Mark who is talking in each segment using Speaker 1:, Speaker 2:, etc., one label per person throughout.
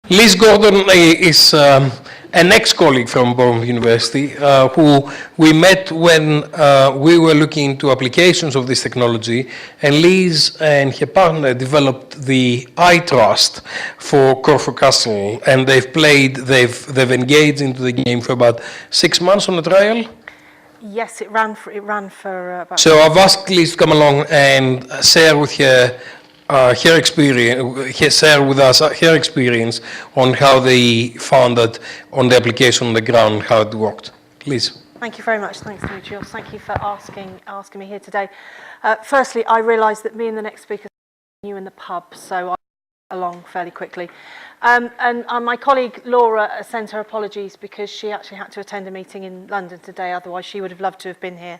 Speaker 1: Liz Gordon is an ex-colleague from Bournemouth University who we met when we were looking into applications of this technology, and Liz and her partner developed the iTrust for Corfu Castle, and they've engaged into the game for about 6 months on a trial.
Speaker 2: Yes, it ran for about.
Speaker 1: So I've asked Liz to come along and share with her her experience, share with us her experience on how they found that on the application on the ground, how it worked. Please.
Speaker 2: Thank you very much. Thanks, Dimitrios. Thank you for asking me here today. Firstly, I realised that me and the next speaker are new in the pub, so I along fairly quickly. And my colleague Laura sends her apologies because she actually had to attend a meeting in London today, otherwise she would have loved to have been here.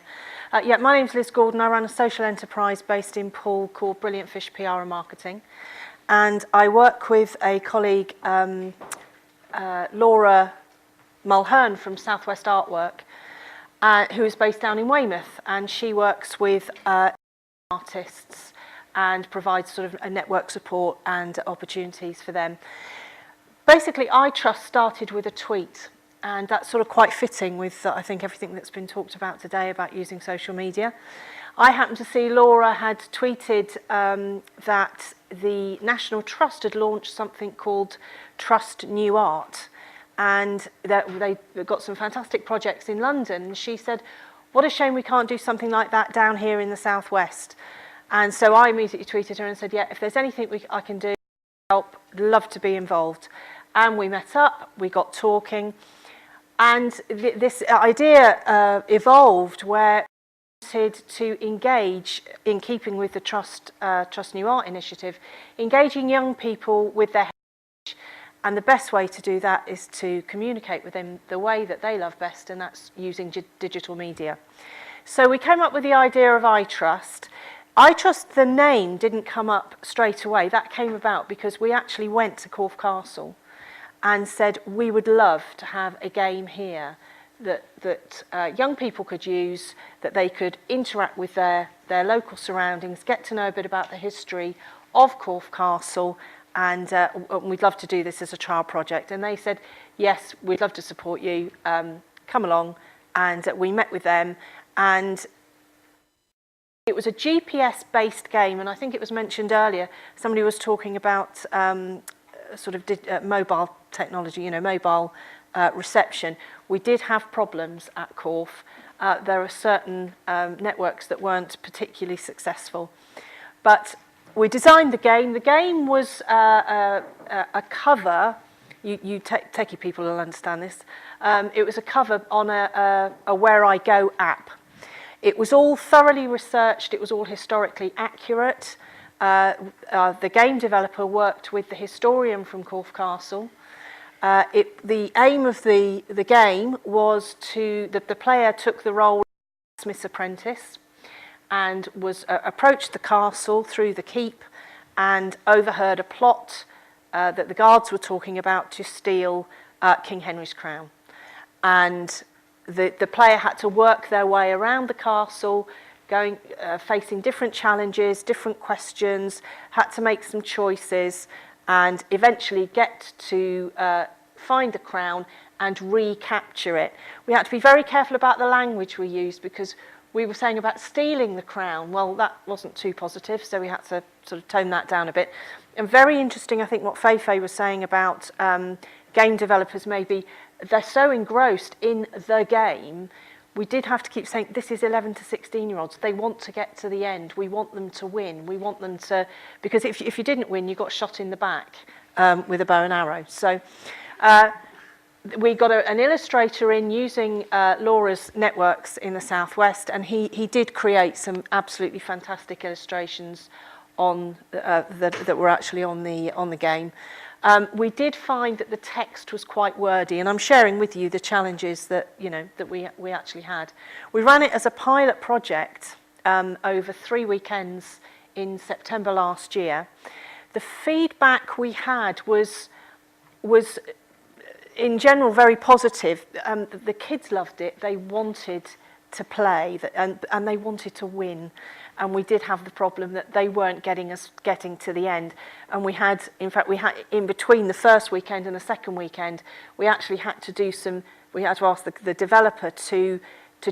Speaker 2: My name's Liz Gordon. I run a social enterprise based in Poole called Brilliant Fish PR and Marketing. And I work with a colleague, Laura Mulhern from Southwest Artwork, who is based down in Weymouth, and she works with artists and provides sort of a network support and opportunities for them. Basically, iTrust started with a tweet, and that's sort of quite fitting with, I think, everything that's been talked about today about using social media. I happened to see Laura had tweeted that the National Trust had launched something called Trust New Art, and that they got some fantastic projects in London. And she said, what a shame we can't do something like that down here in the Southwest. And so I immediately tweeted her and said, yeah, if there's anything I can do to help, love to be involved. And we met up, we got talking, and this idea evolved where we wanted to engage, in keeping with the Trust New Art initiative, engaging young people with their heritage. And the best way to do that is to communicate with them the way that they love best, and that's using digital media. So we came up with the idea of iTrust. iTrust, the name, didn't come up straight away. That came about because we actually went to Corfe Castle and said we would love to have a game here that young people could use, that they could interact with their local surroundings, get to know a bit about the history of Corfe Castle, and we'd love to do this as a trial project. And they said, yes, we'd love to support you, come along. And we met with them, and it was a GPS-based game, and I think it was mentioned earlier, somebody was talking about sort of mobile technology, mobile reception. We did have problems at Corfe. There are certain networks that weren't particularly successful. But we designed the game. The game was a cover. You techie people will understand this. It was a cover on a Where I Go app. It was all thoroughly researched, it was all historically accurate. The game developer worked with the historian from Corfe Castle. The aim of the game was the player took the role of Smith's apprentice and was approached the castle through the keep and overheard a plot that the guards were talking about to steal King Henry's crown. And the player had to work their way around the castle, facing different challenges, different questions, had to make some choices, and eventually get to find the crown and recapture it. We had to be very careful about the language we used because we were saying about stealing the crown. Well, that wasn't too positive, so we had to sort of tone that down a bit. And very interesting, I think, what Feifei was saying about game developers maybe, they're so engrossed in the game, we did have to keep saying, this is 11 to 16-year-olds. They want to get to the end. We want them to win. We want them to, because if you didn't win, you got shot in the back with a bow and arrow. So we got an illustrator in using Laura's networks in the Southwest, and he did create some absolutely fantastic illustrations on that were actually on the game. We did find that the text was quite wordy, and I'm sharing with you the challenges that we actually had. We ran it as a pilot project over 3 weekends in September last year. The feedback we had was in general very positive. The kids loved it. They wanted to play and they wanted to win. and we did have the problem that they weren't getting to the end. And we had, in fact, in between the first weekend and the second weekend, we actually had to ask the developer to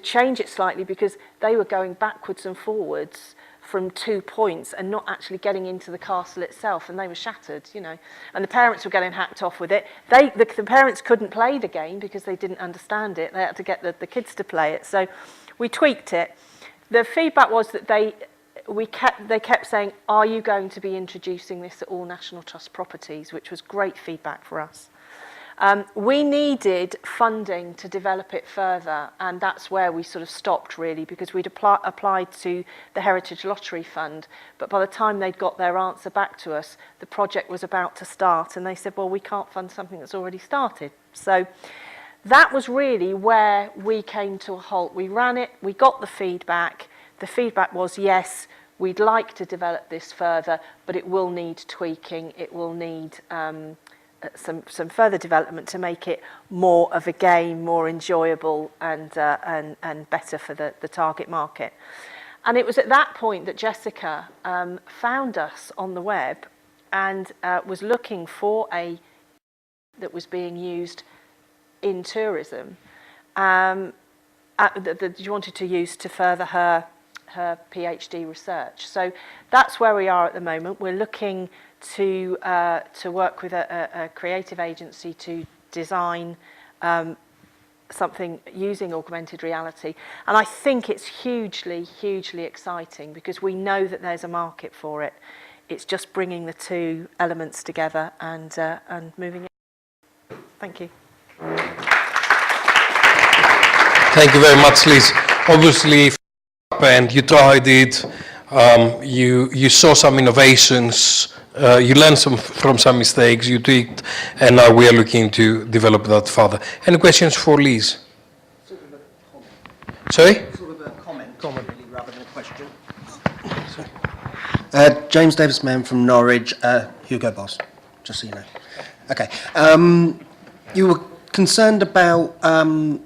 Speaker 2: change it slightly, because they were going backwards and forwards from 2 points and not actually getting into the castle itself, and they were shattered, you know. And the parents were getting hacked off with it. The parents couldn't play the game because they didn't understand it. They had to get the kids to play it. So we tweaked it. The feedback was that they kept saying, "Are you going to be introducing this at all National Trust properties?" Which was great feedback for us. We needed funding to develop it further, and that's where we sort of stopped, really, because we'd applied to the Heritage Lottery Fund, but by the time they'd got their answer back to us, the project was about to start, and they said, well, we can't fund something that's already started. So that was really where we came to a halt. We ran it, we got the feedback. The feedback was, yes, we'd like to develop this further, but it will need tweaking, it will need some further development to make it more of a game, more enjoyable, and better for the target market. And it was at that point that Jessica found us on the web and was looking for that was being used in tourism that she wanted to use to further her PhD research. So that's where we are at the moment. We're looking to work with a creative agency to design something using augmented reality. And I think it's hugely, hugely exciting, because we know that there's a market for it. It's just bringing the two elements together and moving it. Thank you.
Speaker 1: Thank you very much, Liz. Obviously, and you tried it, you saw some innovations, you learned from some mistakes, you tweaked, and now we are looking to develop that further. Any questions for Liz?
Speaker 3: Sort of a comment.
Speaker 1: Sorry?
Speaker 3: Sort of a comment. Really, rather than a question. James Davis-Mann from Norwich, Hugo Boss, just so you know. Okay. You were concerned about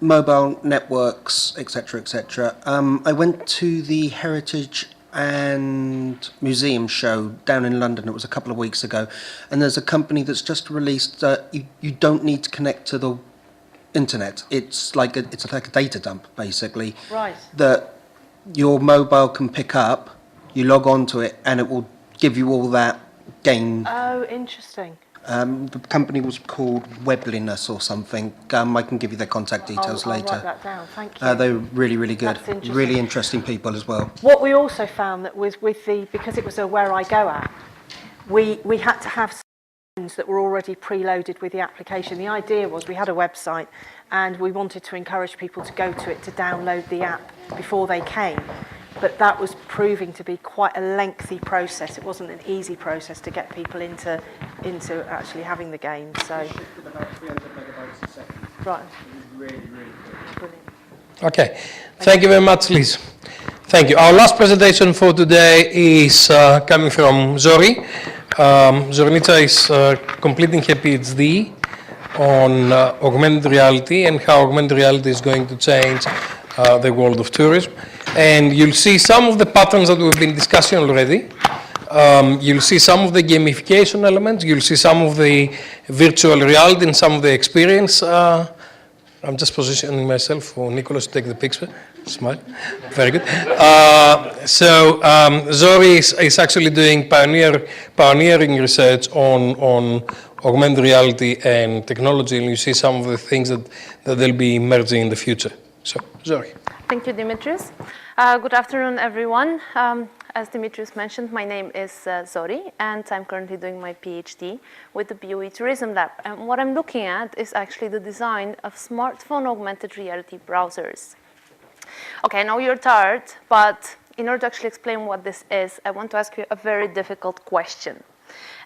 Speaker 3: mobile networks, etc., etc. I went to the Heritage and Museum show down in London. It was a couple of weeks ago, and there's a company that's just released. You don't need to connect to the internet. It's like a data dump, basically.
Speaker 2: Right.
Speaker 3: That your mobile can pick up. You log on to it, and it will give you all that game.
Speaker 2: Oh, interesting.
Speaker 3: The company was called Webliness or something. I can give you their contact details
Speaker 2: I'll
Speaker 3: later.
Speaker 2: write that down. Thank you.
Speaker 3: They're really, really good.
Speaker 2: That's interesting.
Speaker 3: Really interesting people as well.
Speaker 2: What we also found that was because it was a Where I Go app, we had to have phones that were already preloaded with the application. The idea was we had a website and we wanted to encourage people to go to it to download the app before they came. But that was proving to be quite a lengthy process. It wasn't an easy process to get people into actually having the game. So,
Speaker 3: With about 300 megabytes a second.
Speaker 2: right.
Speaker 3: It was really, really good.
Speaker 2: Brilliant.
Speaker 1: Okay. Thank you very much, Liz. Thank you. Our last presentation for today is coming from Zori. Zornica is completing her PhD on augmented reality and how augmented reality is going to change the world of tourism. And you'll see some of the patterns that we've been discussing already. You'll see some of the gamification elements. You'll see some of the virtual reality and some of the experience. I'm just positioning myself for Nicholas to take the picture. Smile. Very good. Zori is actually doing pioneering research on augmented reality and technology, and you see some of the things that they'll be emerging in the future. So, Zori.
Speaker 4: Thank you, Dimitris. Good afternoon, everyone. As Dimitris mentioned, my name is Zori, and I'm currently doing my PhD with the BOE Tourism Lab. And what I'm looking at is actually the design of smartphone augmented reality browsers. Okay, I know you're tired, but in order to actually explain what this is, I want to ask you a very difficult question.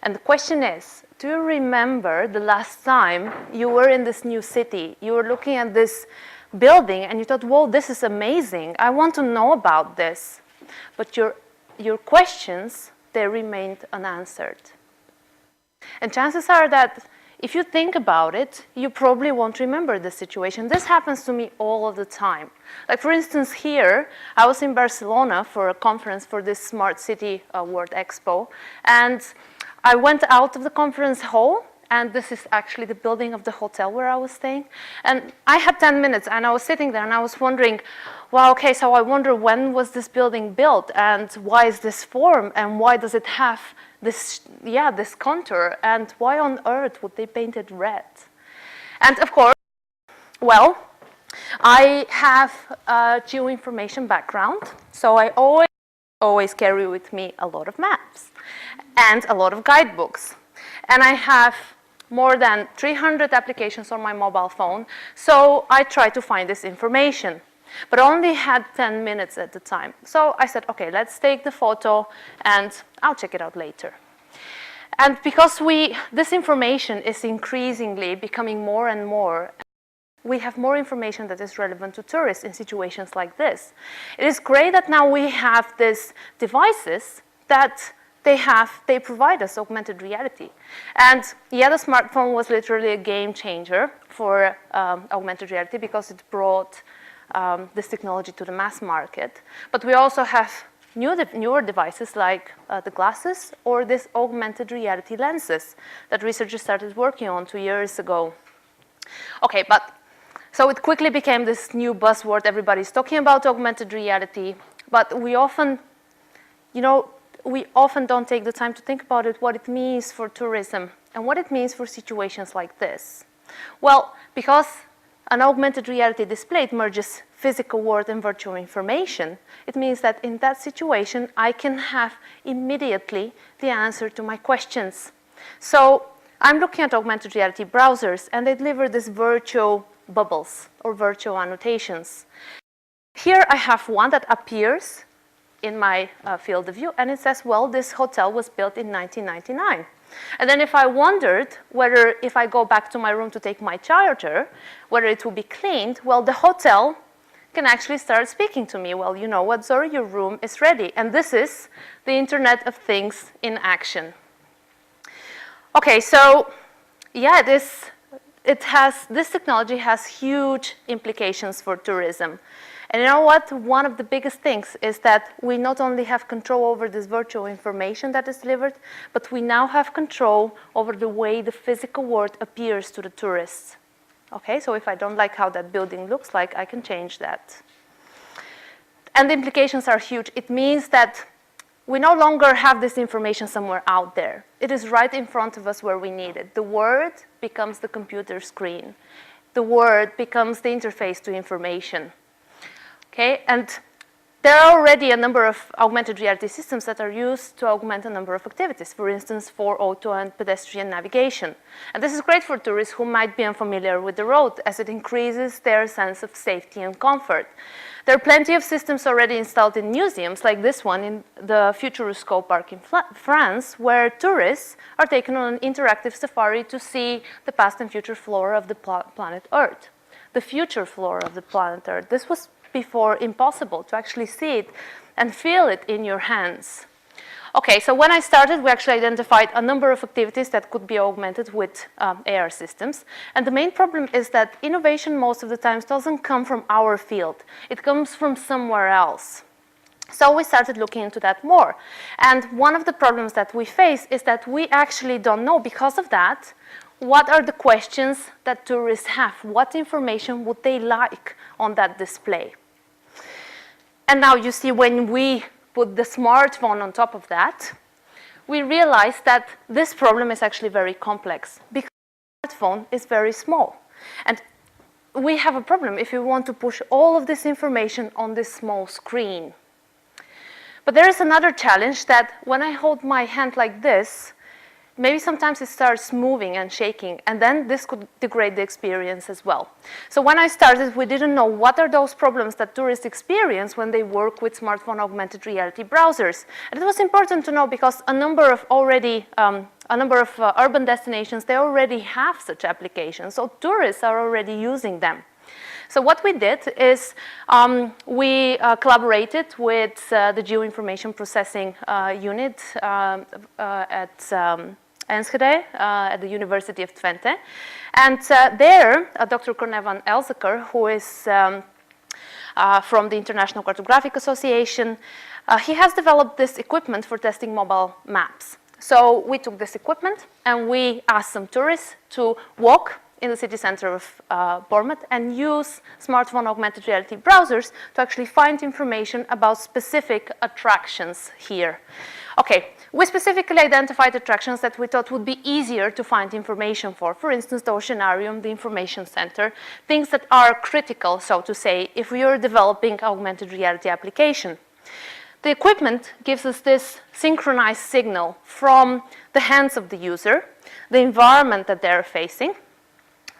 Speaker 4: And the question is, do you remember the last time you were in this new city? You were looking at this building and you thought, whoa, this is amazing. I want to know about this. But your questions, they remained unanswered. And chances are that if you think about it, you probably won't remember the situation. This happens to me all of the time. Like for instance here, I was in Barcelona for a conference for this Smart City World Expo, and I went out of the conference hall, and this is actually the building of the hotel where I was staying. And I had 10 minutes, and I was sitting there, and I was wondering, well, okay, so I wonder when was this building built, and why is this form, and why does it have this, this contour, and why on earth would they paint it red? And of course, well, I have a geoinformation background, so I always carry with me a lot of maps and a lot of guidebooks. And I have more than 300 applications on my mobile phone, so I try to find this information. But I only had 10 minutes at the time. So I said, okay, let's take the photo and I'll check it out later. And because this information is increasingly becoming more and more, we have more information that is relevant to tourists in situations like this. It is great that now we have these devices that they provide us augmented reality. And yeah, the smartphone was literally a game changer for augmented reality because it brought this technology to the mass market. But we also have newer devices like the glasses or these augmented reality lenses that researchers started working on 2 years ago. Okay, so it quickly became this new buzzword. Everybody's talking about augmented reality, but we often don't take the time to think about it, what it means for tourism and what it means for situations like this. Well, because an augmented reality display merges physical world and virtual information, it means that in that situation, I can have immediately the answer to my questions. So I'm looking at augmented reality browsers, and they deliver these virtual bubbles or virtual annotations. Here I have one that appears in my field of view, and it says, well, this hotel was built in 1999. And then if I wondered whether if I go back to my room to take my charger, whether it will be cleaned, well, the hotel can actually start speaking to me. Well, you know what, Zori, your room is ready. And this is the Internet of Things in action. Okay, so yeah, this technology has huge implications for tourism. And you know what? One of the biggest things is that we not only have control over this virtual information that is delivered, but we now have control over the way the physical world appears to the tourists. Okay, so if I don't like how that building looks like, I can change that. And the implications are huge. It means that we no longer have this information somewhere out there. It is right in front of us where we need it. The word becomes the computer screen. The word becomes the interface to information. Okay, and there are already a number of augmented reality systems that are used to augment a number of activities, for instance, for auto and pedestrian navigation. And this is great for tourists who might be unfamiliar with the road, as it increases their sense of safety and comfort. There are plenty of systems already installed in museums, like this one in the Futuroscope Park in France, where tourists are taken on an interactive safari to see the past and future flora of the planet Earth. The future flora of the planet Earth. This was before impossible to actually see it and feel it in your hands. Okay, so when I started, we actually identified a number of activities that could be augmented with AR systems. And the main problem is that innovation most of the times doesn't come from our field. It comes from somewhere else. So we started looking into that more. And one of the problems that we face is that we actually don't know, because of that, what are the questions that tourists have? What information would they like on that display? And now you see, when we put the smartphone on top of that, we realize that this problem is actually very complex because the smartphone is very small. And we have a problem if we want to push all of this information on this small screen. But there is another challenge, that when I hold my hand like this, maybe sometimes it starts moving and shaking, and then this could degrade the experience as well. So when I started, we didn't know what are those problems that tourists experience when they work with smartphone augmented reality browsers. And it was important to know because a number of urban destinations, they already have such applications, so tourists are already using them. So what we did is we collaborated with the Geoinformation Processing Unit at Enschede at the University of Twente. And there, Dr. Corné van Elseker, who is from the International Cartographic Association, he has developed this equipment for testing mobile maps. So we took this equipment and we asked some tourists to walk in the city center of Bournemouth and use smartphone augmented reality browsers to actually find information about specific attractions here. Okay, we specifically identified attractions that we thought would be easier to find information for. For instance, the Oceanarium, the Information Center, things that are critical, so to say, if we are developing augmented reality application. The equipment gives us this synchronized signal from the hands of the user, the environment that they're facing,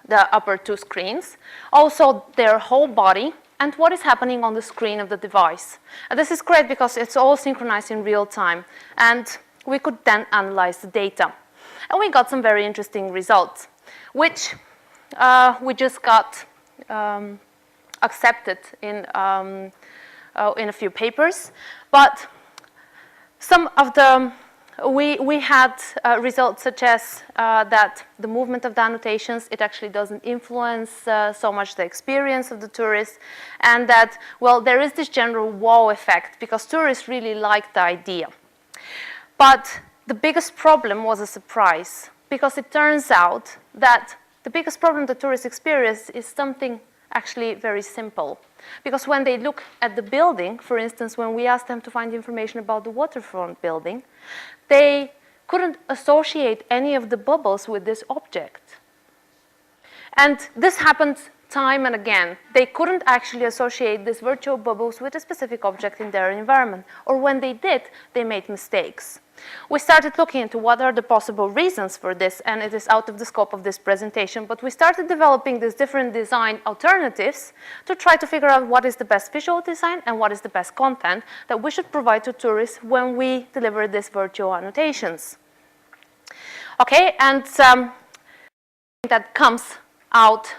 Speaker 4: the upper two screens, also their whole body, and what is happening on the screen of the device. And this is great because it's all synchronized in real time, and we could then analyze the data. And we got some very interesting results, which we just got accepted in a few papers. But some of the we had results such as that the movement of the annotations, it actually doesn't influence so much the experience of the tourists, and that, well, there is this general wow effect because tourists really like the idea. But the biggest problem was a surprise, because it turns out that the biggest problem the tourists experience is something actually very simple. Because when they look at the building, for instance, when we asked them to find information about the waterfront building, they couldn't associate any of the bubbles with this object. And this happened time and again. They couldn't actually associate these virtual bubbles with a specific object in their environment. Or when they did, they made mistakes. We started looking into what are the possible reasons for this, and it is out of the scope of this presentation, but we started developing these different design alternatives to try to figure out what is the best visual design and what is the best content that we should provide to tourists when we deliver these virtual annotations. Okay, and that comes out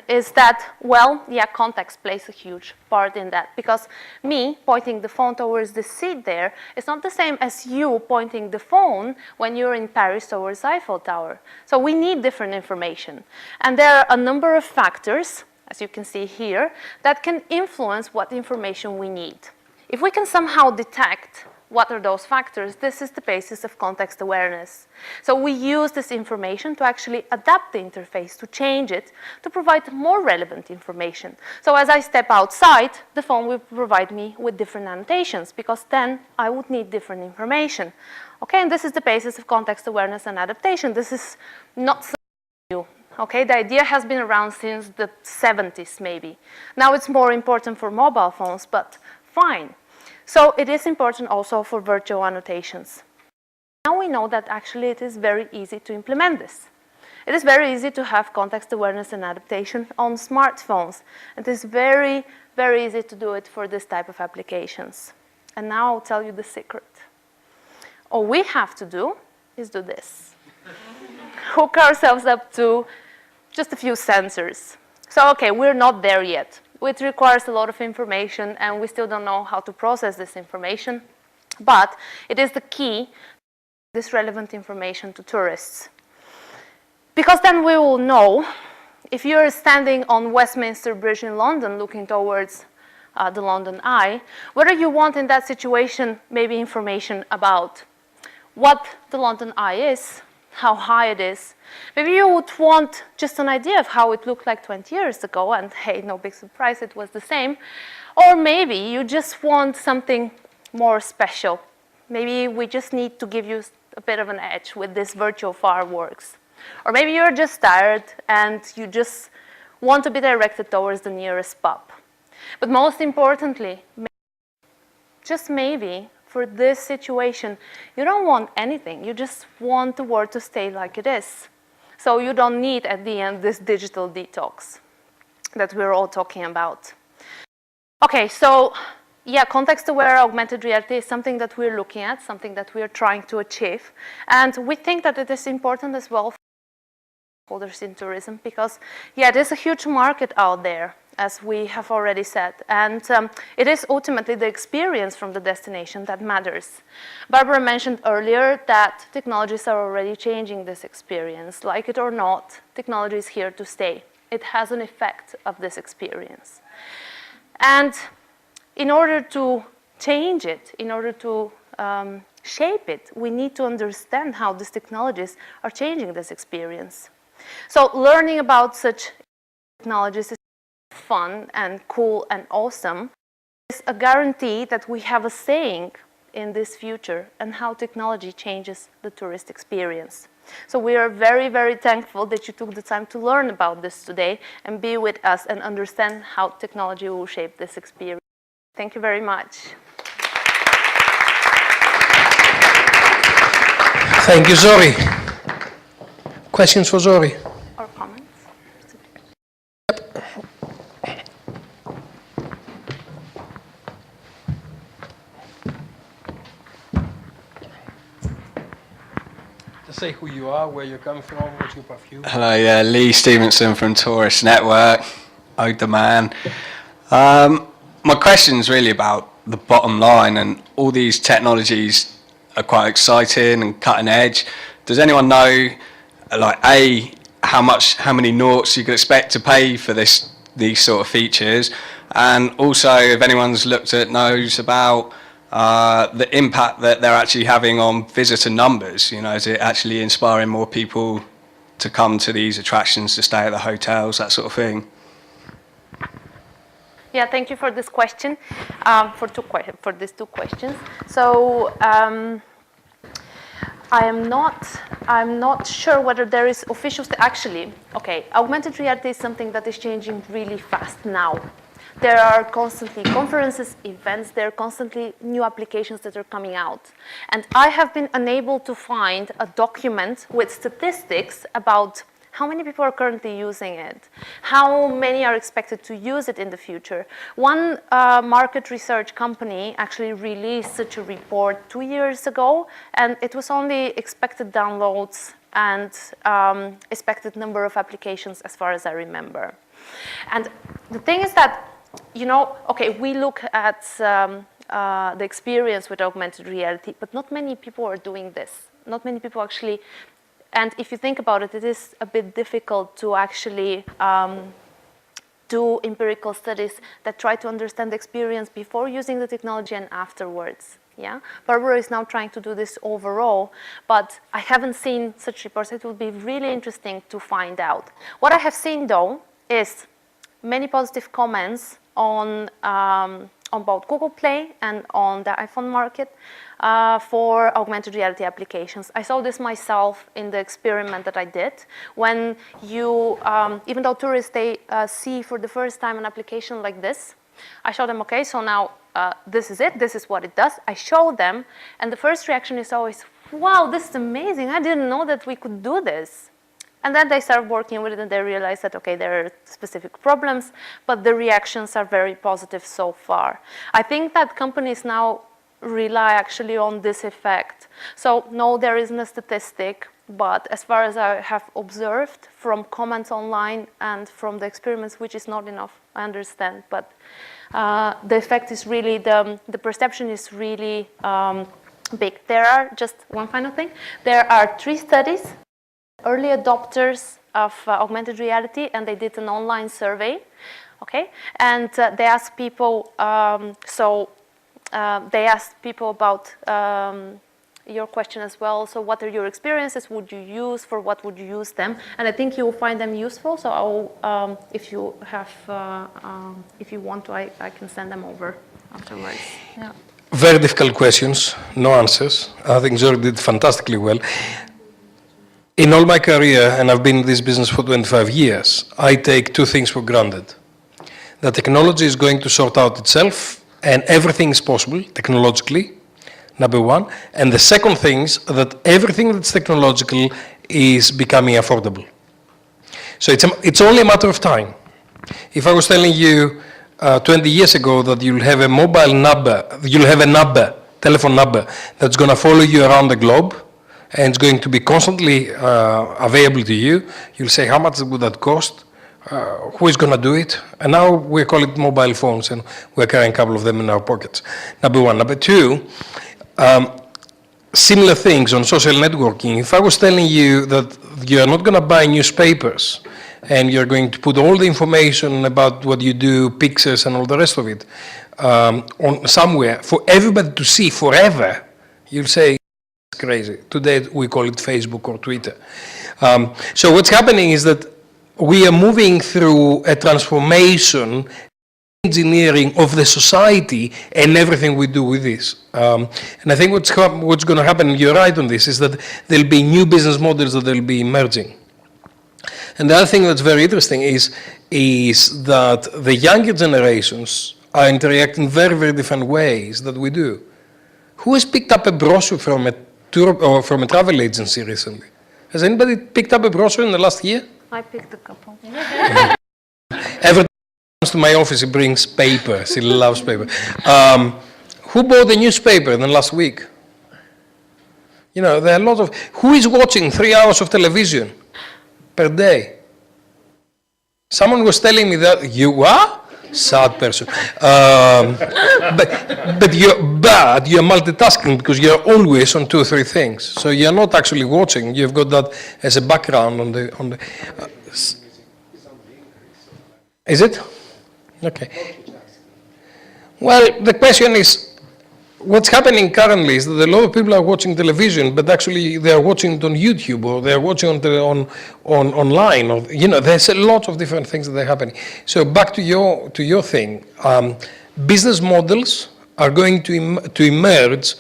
Speaker 4: is that, well, yeah, context plays a huge part in that, because me pointing the phone towards the seat there is not the same as you pointing the phone when you're in Paris towards Eiffel Tower. So we need different information. And there are a number of factors, as you can see here, that can influence what information we need. If we can somehow detect what are those factors, this is the basis of context awareness. So we use this information to actually adapt the interface, to change it, to provide more relevant information. So as I step outside, the phone will provide me with different annotations, because then I would need different information. Okay, and this is the basis of context awareness and adaptation. This is not something new. Okay, the idea has been around since the 70s maybe. Now it's more important for mobile phones, but fine. So it is important also for virtual annotations. Now we know that actually it is very easy to implement this. It is very easy to have context awareness and adaptation on smartphones. It is very, very easy to do it for this type of applications. And now I'll tell you the secret. All we have to do is do this. Hook ourselves up to just a few sensors. So, okay, we're not there yet. It requires a lot of information, and we still don't know how to process this information. But it is the key, this relevant information to tourists. Because then we will know, if you're standing on Westminster Bridge in London looking towards the London Eye, whether you want in that situation maybe information about what the London Eye is, how high it is. Maybe you would want just an idea of how it looked like 20 years ago, and hey, no big surprise, it was the same. Or maybe you just want something more special. Maybe we just need to give you a bit of an edge with this virtual fireworks. Or maybe you're just tired and you just want to be directed towards the nearest pub. But most importantly, just maybe, for this situation, you don't want anything. You just want the world to stay like it is. So you don't need, at the end, this digital detox that we're all talking about. Okay, so yeah, context-aware augmented reality is something that we're looking at, something that we're trying to achieve. And we think that it is important as well stakeholders in tourism because, yeah, there's a huge market out there, as we have already said, and it is ultimately the experience from the destination that matters. Barbara mentioned earlier that technologies are already changing this experience. Like it or not, technology is here to stay. It has an effect of this experience. And in order to change it, in order to shape it, we need to understand how these technologies are changing this experience. So learning about such technologies is fun and cool and awesome. It's a guarantee that we have a saying in this future and how technology changes the tourist experience. So we are very, very thankful that you took the time to learn about this today and be with us and understand how technology will shape this experience. Thank you very much.
Speaker 1: Thank you, Zori. Questions for Zori?
Speaker 4: Or comments?
Speaker 1: Just say who you are, where you come from, what's your perfume.
Speaker 5: Hello, yeah, Lee Stevenson from Tourist Network, Ode the Man. My question's really about the bottom line, and all these technologies are quite exciting and cutting edge. Does anyone know, like, how many noughts you could expect to pay for these sort of features? And also, if anyone's knows about the impact that they're actually having on visitor numbers, you know, is it actually inspiring more people to come to these attractions, to stay at the hotels, that sort of thing?
Speaker 4: Yeah, thank you for this question, for these two questions. So I'm not sure whether there is official, actually, okay, augmented reality is something that is changing really fast now. There are constantly conferences, events, there are constantly new applications that are coming out. And I have been unable to find a document with statistics about how many people are currently using it, how many are expected to use it in the future. One market research company actually released such a report 2 years ago, and it was only expected downloads and expected number of applications as far as I remember. And the thing is that, you know, okay, we look at the experience with augmented reality, but not many people are doing this. Not many people actually. And if you think about it, it is a bit difficult to actually do empirical studies that try to understand the experience before using the technology and afterwards. Yeah, Barbara is now trying to do this overall, but I haven't seen such reports. It will be really interesting to find out. What I have seen, though, is many positive comments on both Google Play and on the iPhone market for augmented reality applications. I saw this myself in the experiment that I did. When you, even though tourists, they see for the first time an application like this, I show them, okay, so now this is it, this is what it does. I show them, and the first reaction is always, wow, this is amazing. I didn't know that we could do this. And then they start working with it and they realize that, okay, there are specific problems, but the reactions are very positive so far. I think that companies now rely actually on this effect. So no, there isn't a statistic, but as far as I have observed from comments online and from the experiments, which is not enough, I understand, but the effect is really, the perception is really big. There are, just one final thing, there are 3 studies, early adopters of augmented reality, and they did an online survey, okay? And they asked people, they asked people about your question as well. So what are your experiences? Would you use? For what would you use them? And I think you will find them useful. So I'll, if you have, if you want to, I can send them over afterwards. Yeah.
Speaker 1: Very difficult questions, no answers. I think Zori did fantastically well. In all my career, and I've been in this business for 25 years, I take 2 things for granted. The technology is going to sort out itself, and everything is possible technologically, number 1. And the second thing is that everything that's technological is becoming affordable. So it's only a matter of time. If I was telling you 20 years ago that you'll have a mobile number, you'll have a number, telephone number, that's going to follow you around the globe, and it's going to be constantly available to you. You'll say, how much would that cost? Who is going to do it? And now we call it mobile phones, and we're carrying a couple of them in our pockets. Number one. Number two, similar things on social networking. If I was telling you that you are not going to buy newspapers and you're going to put all the information about what you do, pictures and all the rest of it, on somewhere for everybody to see forever, you'll say, it's crazy. Today we call it Facebook or Twitter. So what's happening is that we are moving through a transformation, engineering of the society and everything we do with this. And I think what's going to happen, you're right on this, is that there'll be new business models that will be emerging. And the other thing that's very interesting is that the younger generations are interacting in very, very different ways that we do. Who has picked up a brochure from a tour or from a travel agency recently? Has anybody picked up a brochure in the last year?
Speaker 4: I picked a couple.
Speaker 1: Every time he comes to my office, he brings papers. He loves paper. Who bought a newspaper in the last week? You know, there are a lot of... Who is watching 3 hours of television per day? Someone was telling me that you are? Sad person. But you're multitasking because you're always on 2 or 3 things. So you're not actually watching. You've got that as a background on the. Is it? Okay. Well, the question is, what's happening currently is that a lot of people are watching television, but actually they are watching it on YouTube or they are watching on online. Or, you know, there's a lot of different things that are happening. So back to your thing, business models are going to emerge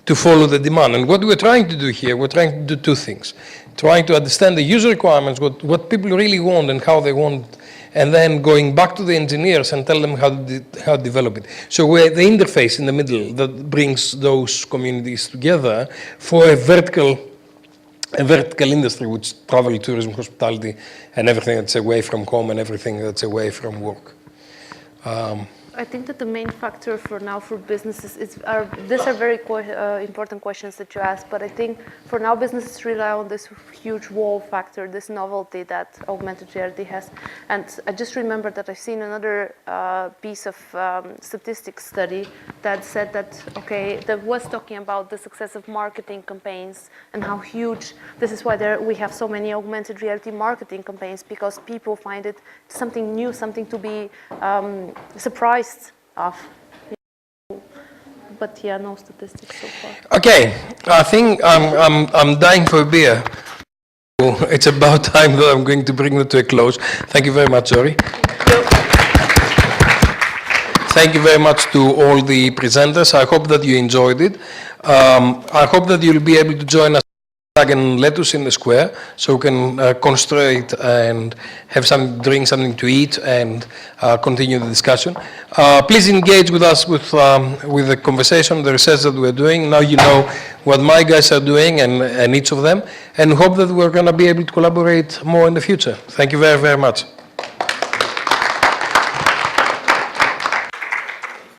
Speaker 1: to follow the demand. And what we're trying to do here, we're trying to do 2 things. Trying to understand the user requirements, what people really want and how they want, and then going back to the engineers and tell them how to develop it. So we're the interface in the middle that brings those communities together for a vertical industry, which is travel, tourism, hospitality, and everything that's away from home and everything that's away from work.
Speaker 4: I think that the main factor for now for businesses these are very important questions that you asked, but I think for now businesses rely on this huge wow factor, this novelty that augmented reality has. And I just remember that I've seen another piece of statistics study that said that, that was talking about the success of marketing campaigns and how huge, this is why we have so many augmented reality marketing campaigns, because people find it something new, something to be surprised of. But yeah, no statistics so far.
Speaker 1: Okay, I think I'm dying for a beer. It's about time that I'm going to bring it to a close. Thank you very much, Zori. Thank you very much to all the presenters. I hope that you enjoyed it. I hope that you'll be able to join us and let us in the square so we can concentrate and have drink something to eat and continue the discussion. Please engage with us with the conversation, the research that we're doing. Now you know what my guys are doing and each of them, and hope that we're going to be able to collaborate more in the future. Thank you very, very much.